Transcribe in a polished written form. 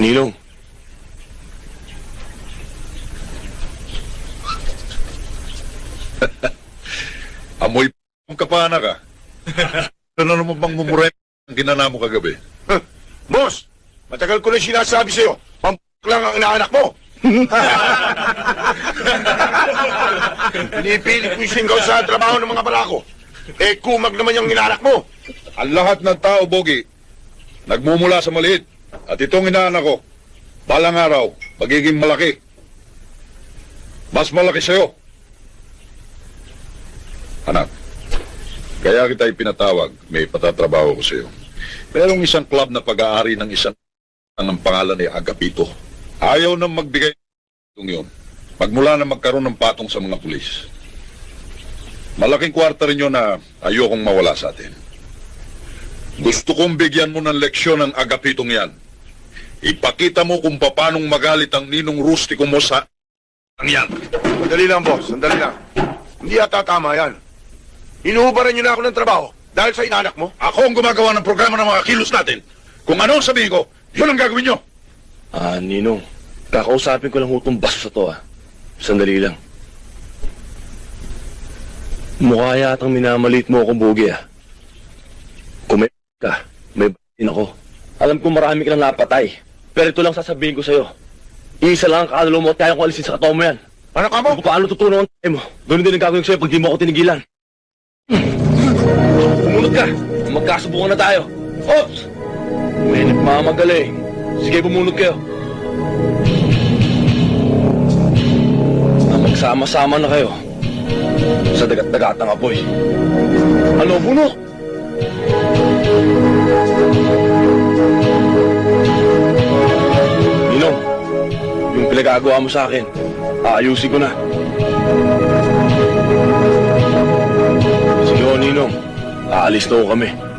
Ninong, Amoy ka pa, anak, ah. Ano naman bang mumuray ang ginana mo kagabi? Boss, matagal ko na sinasabi sa'yo, lang ang inaanak mo. Pinipilit mo yung singgaw sa trabaho ng mga barako. Eh, kumag naman yung inaanak mo. Ang lahat ng tao, Bogi, nagmumula sa maliit. At itong inaanak ko, balang araw, magiging malaki. Mas malaki sa'yo. Anak, kaya kita ipinatawag, may patatrabaho ko sa'yo. Merong isang club na pag-aari ng isang ang pangalan ay Agapito. Ayaw nang magbigay ng yun. Magmula na magkaroon ng patong sa mga pulis. Malaking kwarta rin yun na ayokong mawala sa atin. Gusto kong bigyan mo ng leksyon ng Agapitong yan. Ipakita mo kung paanong magalit ang ninong rustiko mo sa ang yan. Sandali lang, boss. Sandali lang. Hindi yata tama yan. Inuubaran niyo na ako ng trabaho dahil sa inaanak mo. Ako ang gumagawa ng programa ng mga kilos natin. Kung ano ang sabihin ko, yun ang gagawin nyo. Ninong, kakausapin ko lang itong baso sa to, Sandali lang. Mukha yatang minamalit mo akong bugi, Kung may ka, may din ako. Alam ko marami ka lang napatay. Pero ito lang sasabihin ko sa'yo. Isa lang ang kaluluwa mo at kaya kong alisin sa katawan mo yan. Ano ka mo? Kung paano tutunan ang tayo mo. Ganun din ang gagawin ko sa'yo pag di mo ako tinigilan. Bumunod ka. Magkasubukan na tayo. Ops! May nagmamagaling. Sige, bumunod kayo. Magsama-sama na kayo sa dagat-dagat ng apoy. Ano, bunot? Ninong, yung pinagagawa mo sa akin, aayusin ko na. Sige, Ninong, aalis na ho kami.